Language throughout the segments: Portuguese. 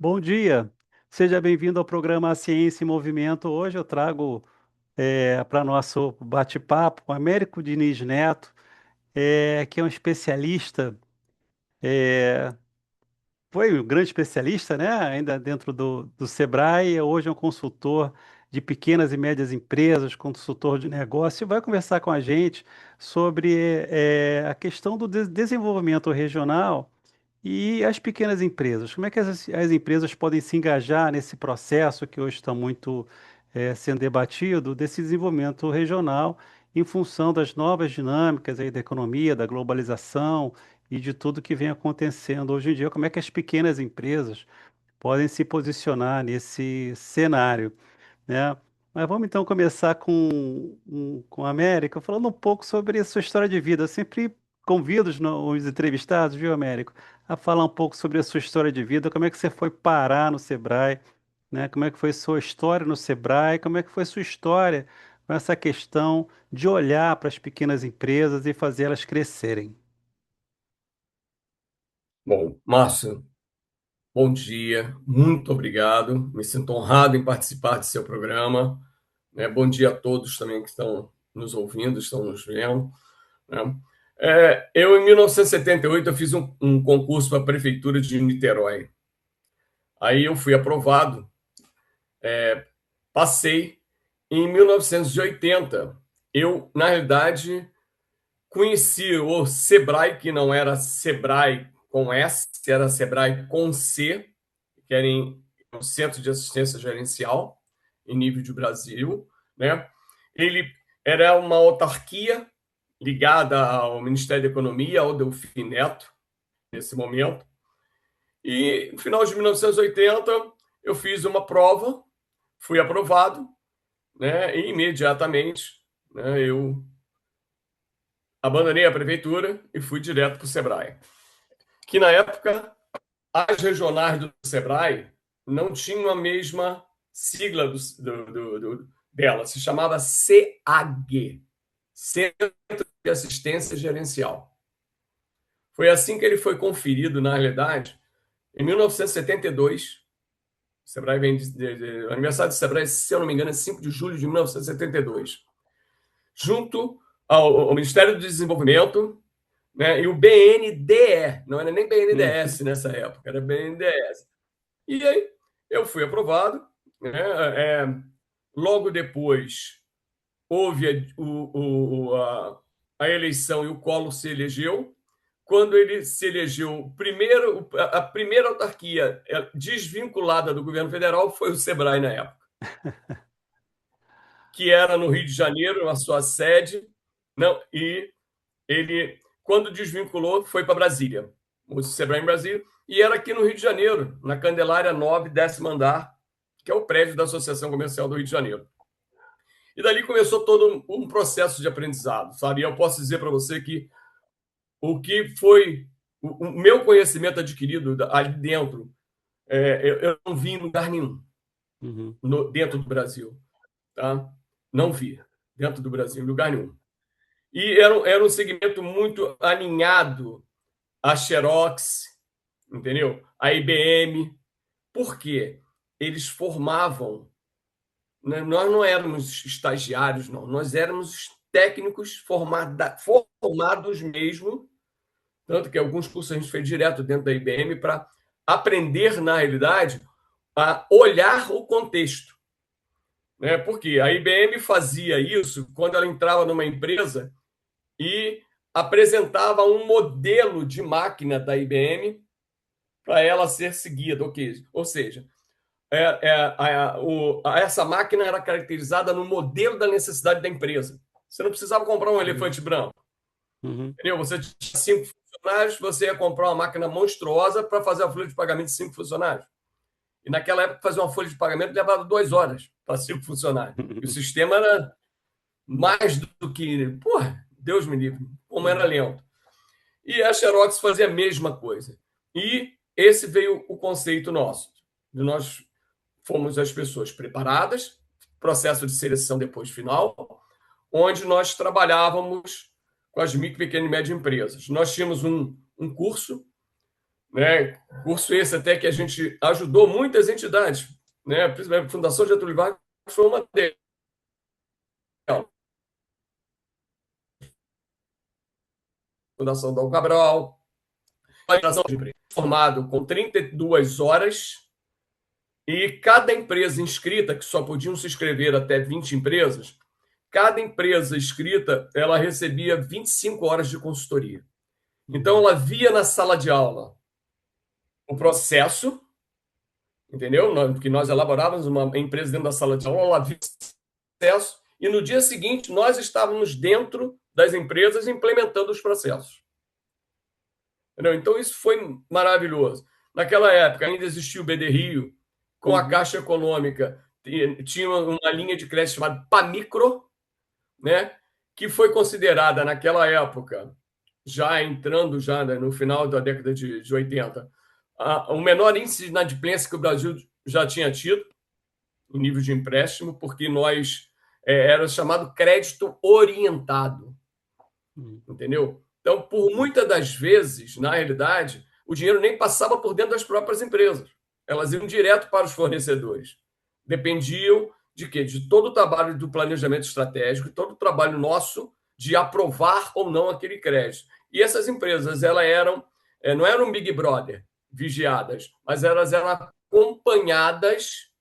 Bom dia, seja bem-vindo ao programa Ciência em Movimento. Hoje eu trago para nosso bate-papo o Américo Diniz Neto, que é um especialista, eh, foi um grande especialista, né? Ainda dentro do Sebrae, hoje é um consultor de pequenas e médias empresas, consultor de negócio, e vai conversar com a gente sobre a questão do desenvolvimento regional e as pequenas empresas, como é que as empresas podem se engajar nesse processo que hoje está muito sendo debatido, desse desenvolvimento regional, em função das novas dinâmicas aí da economia, da globalização e de tudo que vem acontecendo hoje em dia? Como é que as pequenas empresas podem se posicionar nesse cenário, né? Mas vamos então começar com a América, falando um pouco sobre a sua história de vida. Eu sempre convido os entrevistados, viu, Américo, a falar um pouco sobre a sua história de vida, como é que você foi parar no Sebrae, né? Como é que foi sua história no Sebrae, como é que foi sua história com essa questão de olhar para as pequenas empresas e fazer elas crescerem. Bom, Márcio, bom dia, muito obrigado. Me sinto honrado em participar de seu programa, né? Bom dia a todos também que estão nos ouvindo, estão nos vendo, né? Eu, em 1978, eu fiz um concurso para a Prefeitura de Niterói. Aí eu fui aprovado, passei. Em 1980, eu, na realidade, conheci o Sebrae, que não era Sebrae com S, era Sebrae com C, que era um centro de assistência gerencial em nível de Brasil, né? Ele era uma autarquia ligada ao Ministério da Economia, ao Delfim Neto, nesse momento. E no final de 1980, eu fiz uma prova, fui aprovado, né? E imediatamente, né, eu abandonei a prefeitura e fui direto para o Sebrae. Que na época, as regionais do Sebrae não tinham a mesma sigla dela, se chamava CAG, Centro de Assistência Gerencial. Foi assim que ele foi conferido, na realidade, em 1972. O Sebrae vem o aniversário do Sebrae, se eu não me engano, é 5 de julho de 1972. Junto ao Ministério do Desenvolvimento, né, e o BNDE, não era nem Uhum. BNDES nessa época, era BNDES. E aí eu fui aprovado, né? Logo depois houve a eleição e o Collor se elegeu. Quando ele se elegeu, a primeira autarquia desvinculada do governo federal foi o Sebrae na época, que era no Rio de Janeiro, a sua sede, não, e ele, quando desvinculou, foi para Brasília, o Sebrae em Brasília, e era aqui no Rio de Janeiro, na Candelária 9, 10º andar, que é o prédio da Associação Comercial do Rio de Janeiro. E dali começou todo um processo de aprendizado, sabe? E eu posso dizer para você que o que foi o meu conhecimento adquirido ali dentro, eu não vi em lugar nenhum Uhum. dentro do Brasil, tá? Não vi dentro do Brasil, em lugar nenhum. E era um segmento muito alinhado à Xerox, entendeu? À IBM. Por quê? Eles formavam, né? Nós não éramos estagiários, não. Nós éramos técnicos formados mesmo, tanto que alguns cursos a gente fez direto dentro da IBM para aprender, na realidade, a olhar o contexto, né? Porque a IBM fazia isso quando ela entrava numa empresa e apresentava um modelo de máquina da IBM para ela ser seguida. Ou seja, essa máquina era caracterizada no modelo da necessidade da empresa. Você não precisava comprar um Uhum. elefante branco. Uhum. Entendeu? Você tinha 5 funcionários, você ia comprar uma máquina monstruosa para fazer a folha de pagamento de 5 funcionários. E naquela época, fazer uma folha de pagamento levava 2 horas para 5 funcionários. E o sistema era mais do que. Porra, Deus me livre, como era Uhum. lento. E a Xerox fazia a mesma coisa. E esse veio o conceito nosso. Nós fomos as pessoas preparadas, processo de seleção depois final, onde nós trabalhávamos com as micro, pequenas e médias empresas. Nós tínhamos um curso, né? Curso esse até que a gente ajudou muitas entidades, né? Principalmente a Fundação Getúlio Vargas foi uma delas. Fundação Dom Cabral, formado com 32 horas e cada empresa inscrita, que só podiam se inscrever até 20 empresas, cada empresa inscrita, ela recebia 25 horas de consultoria. Então, ela via na sala de aula o processo, entendeu? Porque nós elaborávamos uma empresa dentro da sala de aula, ela via o processo, e no dia seguinte nós estávamos dentro das empresas implementando os processos. Entendeu? Então, isso foi maravilhoso. Naquela época, ainda existia o BD Rio, com a Caixa Econômica, tinha uma linha de crédito chamada PAMICRO, né? Que foi considerada, naquela época, já entrando já, né, no final da década de 80, o menor índice de inadimplência que o Brasil já tinha tido, em nível de empréstimo, porque nós era chamado crédito orientado, entendeu? Então, por muitas das vezes, na realidade, o dinheiro nem passava por dentro das próprias empresas. Elas iam direto para os fornecedores. Dependiam de quê? De todo o trabalho do planejamento estratégico, todo o trabalho nosso de aprovar ou não aquele crédito. E essas empresas, elas eram, não eram Big Brother vigiadas, mas elas eram acompanhadas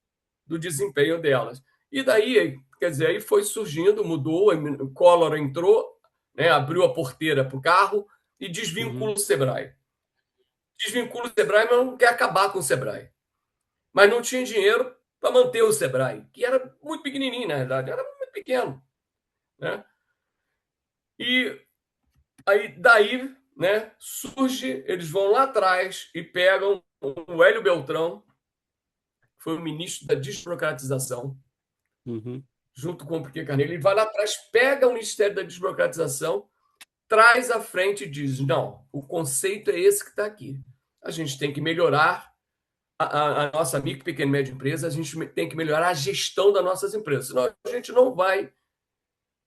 do desempenho delas. E daí, quer dizer, aí foi surgindo, mudou, o Collor entrou, né, abriu a porteira para o carro e desvincula o Sebrae. Desvincula o Sebrae, mas não quer acabar com o Sebrae. Mas não tinha dinheiro para manter o Sebrae, que era muito pequenininho, na verdade, era muito pequeno. Né? E aí, daí, né, surge, eles vão lá atrás e pegam o Hélio Beltrão, que foi o ministro da desburocratização, junto com o Piquet Carneiro, ele vai lá atrás, pega o Ministério da Desburocratização, traz à frente e diz: não, o conceito é esse que está aqui. A gente tem que melhorar a nossa micro, pequena e média empresa, a gente tem que melhorar a gestão das nossas empresas. Senão a gente não vai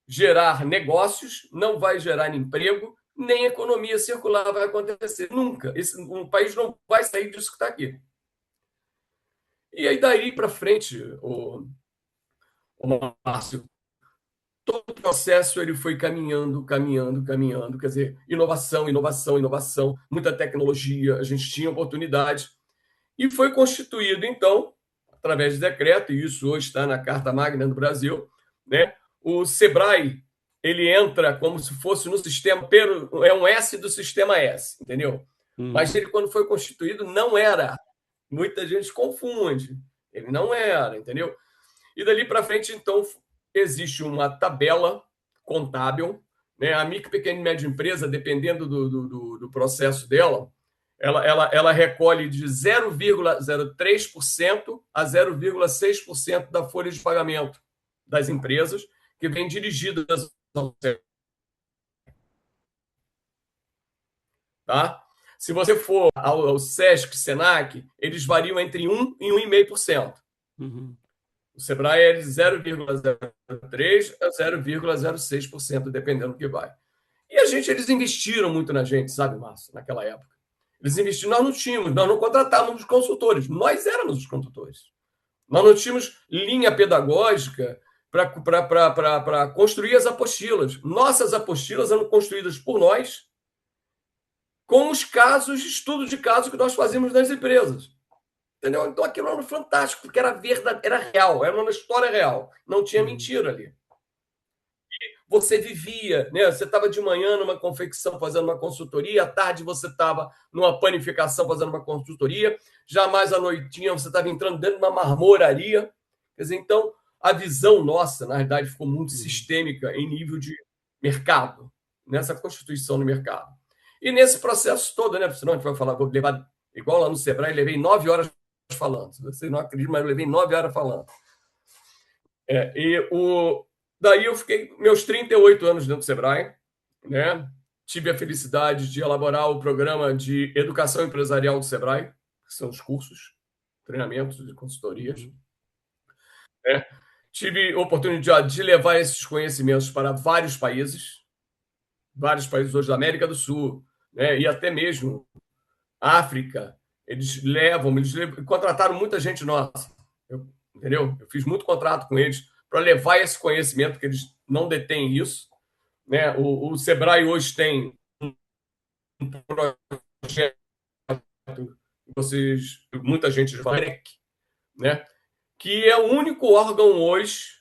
gerar negócios, não vai gerar emprego, nem economia circular vai acontecer. Nunca. O país não vai sair disso que está aqui. E aí, daí para frente, o Márcio, todo o processo ele foi caminhando, quer dizer, inovação, inovação, inovação, muita tecnologia, a gente tinha oportunidade. E foi constituído, então, através de decreto, e isso hoje está na Carta Magna do Brasil, né? O SEBRAE, ele entra como se fosse no sistema, é um S do sistema S, entendeu? Mas ele, quando foi constituído, não era. Muita gente confunde. Ele não era, entendeu? E dali para frente, então, existe uma tabela contábil, né? A micro, pequena e média empresa, dependendo do processo dela, ela recolhe de 0,03% a 0,6% da folha de pagamento das empresas que vem dirigidas ao SEBRAE. Tá? Se você for ao SESC, SENAC, eles variam entre 1% e 1,5%. O SEBRAE é de 0,03% a 0,06%, dependendo do que vai. E eles investiram muito na gente, sabe, Márcio, naquela época. Eles investiram, nós não contratávamos consultores, nós éramos os consultores. Nós não tínhamos linha pedagógica para construir as apostilas. Nossas apostilas eram construídas por nós com os casos, estudo de casos que nós fazíamos nas empresas. Entendeu? Então aquilo era fantástico, porque era verdade, era real, era uma história real. Não tinha mentira ali. Você vivia, né? Você estava de manhã numa confecção fazendo uma consultoria, à tarde você estava numa panificação fazendo uma consultoria, já mais à noitinha você estava entrando dentro de uma marmoraria. Quer dizer, então, a visão nossa, na realidade, ficou muito sistêmica em nível de mercado, nessa constituição do mercado. E nesse processo todo, né? Senão a gente vai falar, vou levar, igual lá no Sebrae, levei 9 horas falando. Você não acredita, mas eu levei 9 horas falando. Daí eu fiquei meus 38 anos dentro do Sebrae, né? Tive a felicidade de elaborar o programa de educação empresarial do Sebrae, que são os cursos, treinamentos e consultorias. Tive a oportunidade de levar esses conhecimentos para vários países hoje da América do Sul, né? E até mesmo África, eles contrataram muita gente nossa, entendeu? Eu fiz muito contrato com eles para levar esse conhecimento, que eles não detêm isso, né? O Sebrae hoje tem um projeto, muita gente fala, né? Que é o único órgão hoje,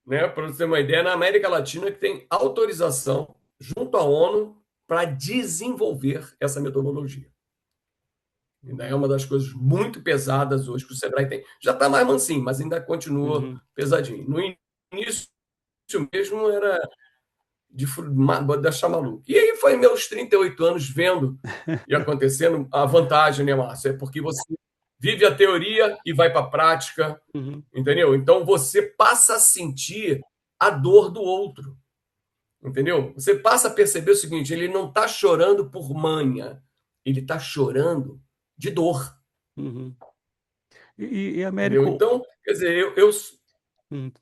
né, para você ter uma ideia, na América Latina que tem autorização junto à ONU para desenvolver essa metodologia. Ainda é uma das coisas muito pesadas hoje que o Sebrae tem. Já está mais mansinho, mas ainda continua Uhum. pesadinho. No início mesmo era de deixar maluco. E aí foi meus 38 anos vendo e acontecendo. A vantagem, né, Márcio? É porque você vive a teoria e vai para a prática, Uhum. entendeu? Então você passa a sentir a dor do outro, entendeu? Você passa a perceber o seguinte: ele não está chorando por manha, ele está chorando de dor, Uhum. E entendeu? Américo, Então, quer dizer, eu. hum,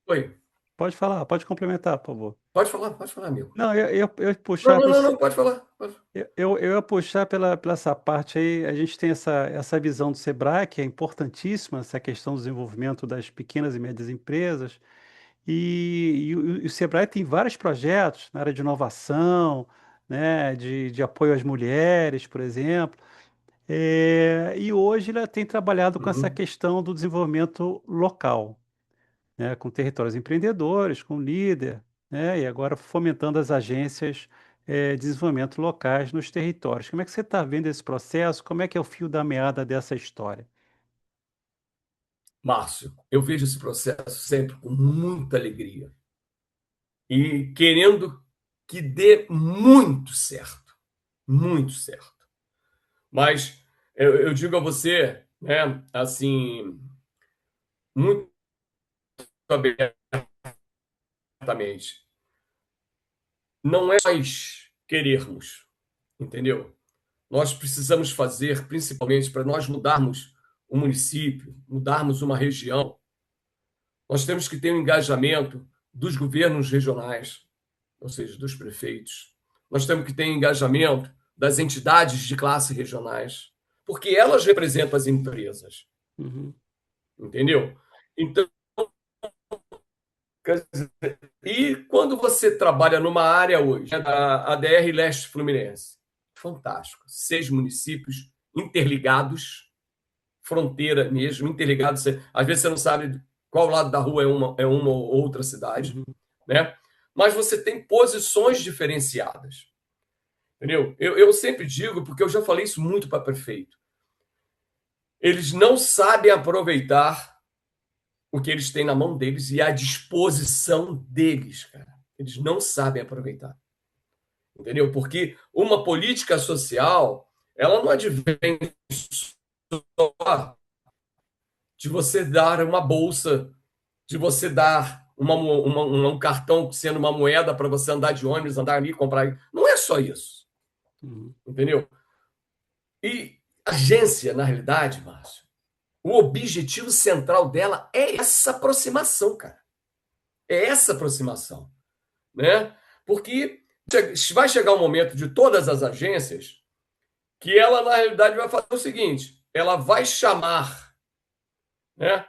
Oi, pode falar, pode complementar, por favor. pode falar, amigo. Não, eu ia Não, puxar não, para não, não, pode falar. eu ia puxar pela essa parte aí. A gente tem essa visão do Sebrae, que é importantíssima, essa questão do desenvolvimento das pequenas e médias empresas. E o Sebrae tem vários projetos na área de inovação, né, de apoio às mulheres, por exemplo. E hoje ela tem trabalhado com essa Uhum. questão do desenvolvimento local, né, com territórios empreendedores, com líder, né, e agora fomentando as agências de desenvolvimento locais nos territórios. Como é que você está vendo esse processo? Como é que é o fio da meada dessa história? Márcio, eu vejo esse processo sempre com muita alegria e querendo que dê muito certo, muito certo. Mas eu digo a você, né, assim, muito abertamente, não é nós querermos, entendeu? Nós precisamos fazer, principalmente para nós mudarmos um município, mudarmos uma região, nós temos que ter um engajamento dos governos regionais, ou seja, dos prefeitos. Nós temos que ter engajamento das entidades de classe regionais, porque elas representam as empresas, Uhum, entendeu? Então, e quando você trabalha numa área hoje, né, da ADR Leste Fluminense, fantástico, 6 municípios interligados, fronteira mesmo, interligados. Às vezes você não sabe qual lado da rua é uma ou outra cidade, uhum, né? Mas você tem posições diferenciadas. Entendeu? Eu sempre digo, porque eu já falei isso muito para prefeito, eles não sabem aproveitar o que eles têm na mão deles e a disposição deles, cara. Eles não sabem aproveitar. Entendeu? Porque uma política social, ela não advém só de você dar uma bolsa, de você dar um cartão sendo uma moeda para você andar de ônibus, andar ali, comprar. Não é só isso. uhum, Entendeu? E agência, na realidade, Márcio, o objetivo central dela é essa aproximação, cara. É essa aproximação, né? Porque vai chegar um momento de todas as agências que ela, na realidade, vai fazer o seguinte: ela vai chamar, né,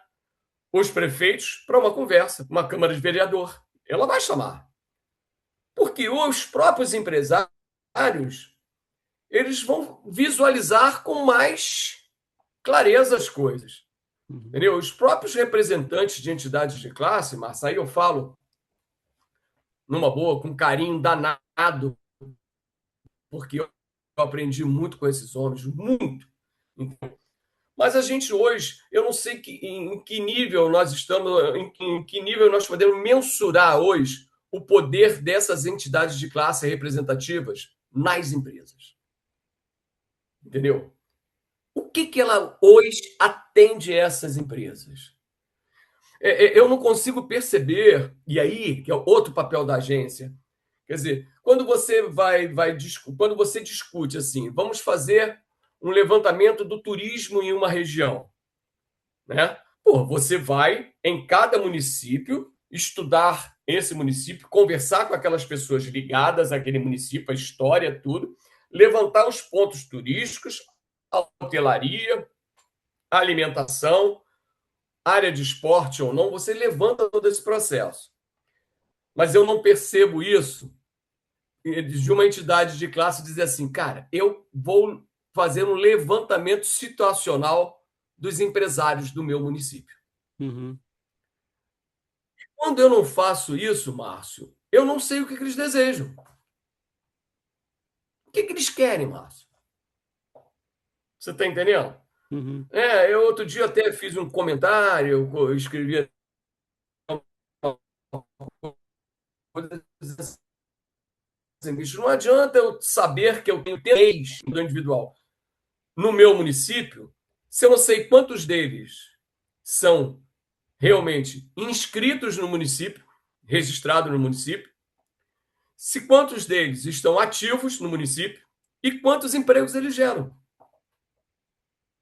os prefeitos para uma conversa, uma Câmara de Vereador. Ela vai chamar. Porque os próprios empresários, eles vão visualizar com mais clareza as coisas. uhum. Entendeu? Os próprios representantes de entidades de classe, Márcio, aí eu falo numa boa, com carinho danado, porque eu aprendi muito com esses homens, muito. Mas a gente hoje, eu não sei em que nível nós estamos, em que nível nós podemos mensurar hoje o poder dessas entidades de classe representativas nas empresas. Entendeu? O que ela hoje atende essas empresas? Eu não consigo perceber, e aí, que é outro papel da agência, quer dizer, quando você quando você discute assim, vamos fazer um levantamento do turismo em uma região, né? Pô, você vai em cada município estudar esse município, conversar com aquelas pessoas ligadas àquele município, a história, tudo, levantar os pontos turísticos, a hotelaria, a alimentação, área de esporte ou não, você levanta todo esse processo. Mas eu não percebo isso de uma entidade de classe dizer assim, cara, eu vou fazer um levantamento situacional dos empresários do meu município. Uhum. Quando eu não faço isso, Márcio, eu não sei o que eles desejam. O que eles querem, Márcio? Você está entendendo? Uhum. Eu outro dia até fiz um comentário, eu escrevi assim, bicho, não adianta eu saber que eu tenho três do individual no meu município se eu não sei quantos deles são realmente inscritos no município, registrados no município, se quantos deles estão ativos no município e quantos empregos eles geram.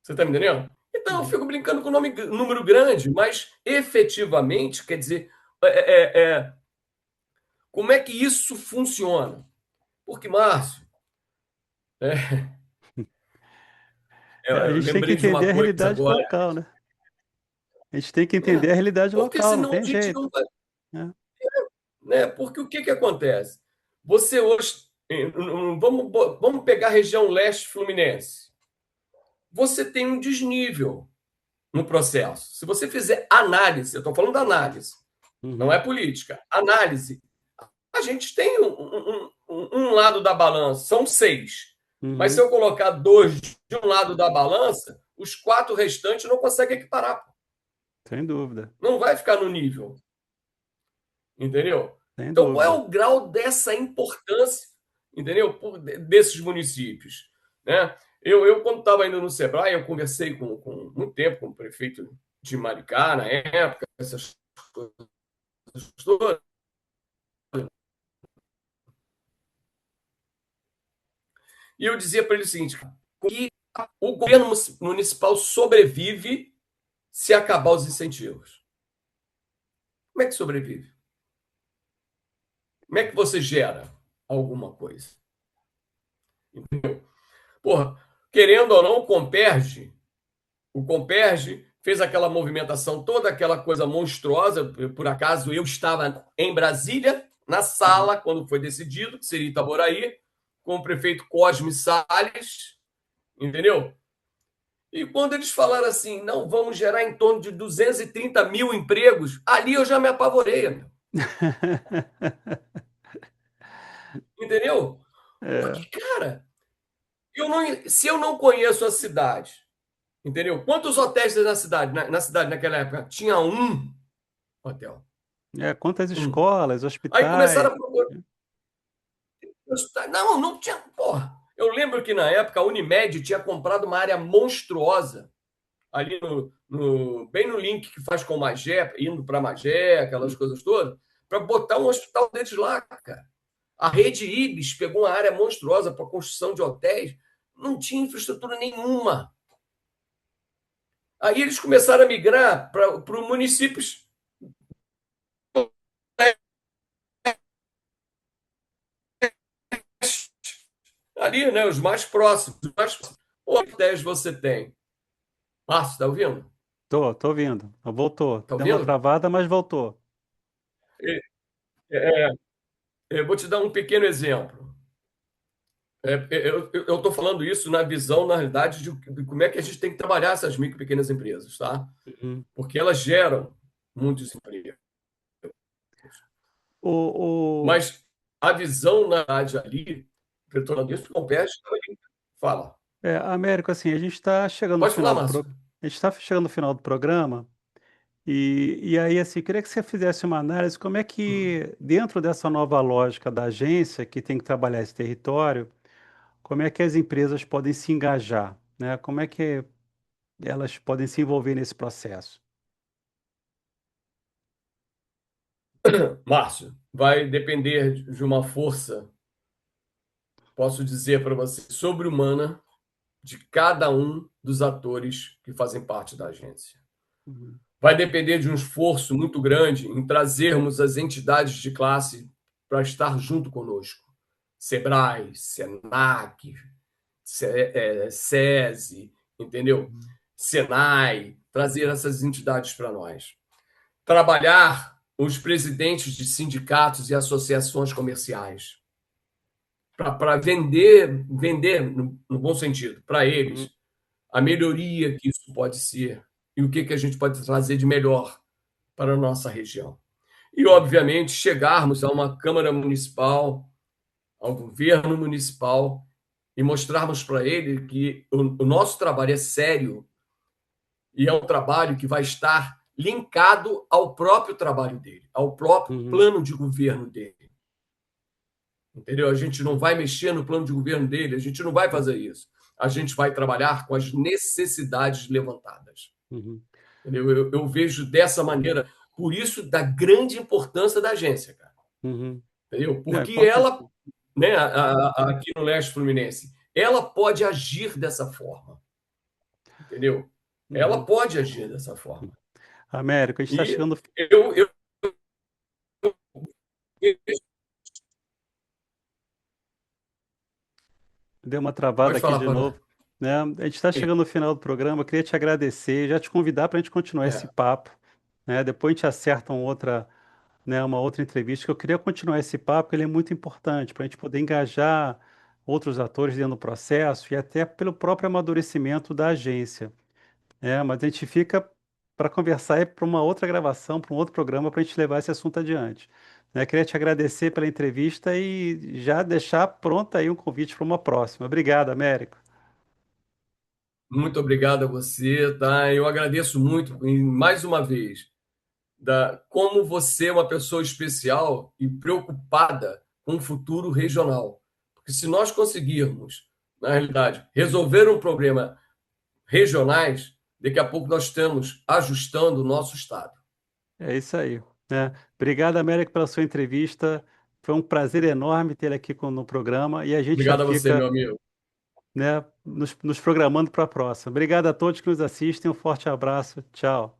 Você está me entendendo? Então, eu Uhum. fico brincando com número grande, mas efetivamente, quer dizer, como é que isso funciona? Porque, Márcio, A eu gente tem que lembrei de entender uma a coisa realidade agora, local, né? A gente tem que entender a realidade porque local, não senão a tem gente jeito, não vai. né? Né? Porque o que acontece? Você hoje. Vamos pegar a região leste fluminense. Você tem um desnível no processo. Se você fizer análise, eu estou falando da análise, não é Uhum. política, análise. A gente tem um lado da balança, são seis. Mas se Uhum. eu colocar dois de um lado da balança, os quatro restantes não conseguem equiparar. Sem dúvida, Não vai ficar no nível. Entendeu? sem Então, qual é dúvida. o grau dessa importância, entendeu? Desses municípios, né? Quando estava indo no Sebrae, eu conversei com muito tempo com o prefeito de Maricá, na época, essas coisas todas, e eu dizia para ele o seguinte, que o governo municipal sobrevive se acabar os incentivos. Como é que sobrevive? Como é que você gera alguma coisa? Porra, querendo ou não, o Comperge fez aquela movimentação, toda aquela coisa monstruosa. Por acaso, eu estava em Brasília, na Uhum. sala, quando foi decidido que seria Itaboraí, com o prefeito Cosme Salles, entendeu? E quando eles falaram assim, não, vamos gerar em torno de 230 mil empregos, ali eu já me apavorei, entendeu? É, Porque, cara, se eu não conheço a cidade, entendeu? Quantos hotéis tem na cidade? Na cidade naquela época? Tinha um hotel. quantas Um. escolas, Aí hospitais. começaram a procurar. Não, não tinha. Porra. Eu lembro que na época a Unimed tinha comprado uma área monstruosa ali bem no link que faz com o Magé, indo para Magé, aquelas coisas todas, para botar um hospital deles lá, cara. A rede Ibis pegou uma área monstruosa para construção de hotéis, não tinha infraestrutura nenhuma. Aí eles começaram a migrar para municípios ali, né? Os mais próximos. Quantos hotéis você tem? Márcio, está ouvindo? Tô ouvindo. Voltou. Está Deu uma ouvindo? travada, mas voltou. É, eu vou te dar um pequeno exemplo. Eu estou falando isso na visão, na realidade, de como é que a gente tem que trabalhar essas micro e pequenas empresas, tá? Uhum. Porque elas geram muitos empregos. O, o, Mas a visão, na verdade, ali, eu estou falando isso, compete. Fala. Américo, assim, a gente está chegando no Pode falar, final Márcio. a gente está chegando no final do programa e aí, assim, queria que você fizesse uma análise como é que, dentro dessa nova lógica da agência que tem que trabalhar esse território, como é que as empresas podem se engajar, né? Como é que elas podem se envolver nesse processo? Márcio, vai depender de uma força, posso dizer para você, sobre-humana de cada um dos atores que fazem parte da agência. Uhum. Vai depender de um esforço muito grande em trazermos as entidades de classe para estar junto conosco. Sebrae, Senac, SESI, entendeu? Uhum. Senai, trazer essas entidades para nós. Trabalhar os presidentes de sindicatos e associações comerciais para vender no bom sentido, para Uhum. eles, a melhoria que isso pode ser e o que a gente pode trazer de melhor para a nossa região. E, Uhum. obviamente, chegarmos a uma Câmara Municipal, ao governo municipal, e mostrarmos para ele que o nosso trabalho é sério e é um trabalho que vai estar linkado ao próprio trabalho dele, ao próprio Uhum. plano de governo dele. Entendeu? A gente não vai mexer no plano de governo dele, a gente não vai fazer isso. A gente vai trabalhar com as necessidades levantadas. Uhum. Entendeu? Eu vejo dessa maneira, por isso da grande importância da agência, cara. Uhum. Entendeu? É Porque importante. ela, né, aqui no Leste Fluminense, ela pode agir dessa forma, entendeu? Ela Uhum. pode agir dessa forma. Américo, a gente está E chegando. eu Deu uma travada pode aqui falar de para. novo, né? A gente está chegando no final do programa. Eu queria te agradecer, já te convidar para a gente continuar esse É, papo, né? Depois a gente acerta uma outra entrevista, que eu queria continuar esse papo, porque ele é muito importante para a gente poder engajar outros atores dentro do processo e até pelo próprio amadurecimento da agência. Mas a gente fica para conversar para uma outra gravação, para um outro programa, para a gente levar esse assunto adiante. Queria te agradecer pela entrevista e já deixar pronta aí um convite para uma próxima. Obrigado, Américo. muito obrigado a você, tá? Eu agradeço muito, e mais uma vez, como você é uma pessoa especial e preocupada com o futuro regional. Porque se nós conseguirmos, na realidade, resolver um problema regionais, daqui a pouco nós estamos ajustando o nosso Estado. É isso aí, né? Obrigado, Américo, pela sua entrevista. Foi um prazer enorme tê-lo aqui no programa e a gente já Obrigado a você, fica, meu amigo. né, nos programando para a próxima. Obrigado a todos que nos assistem. Um forte abraço. Tchau.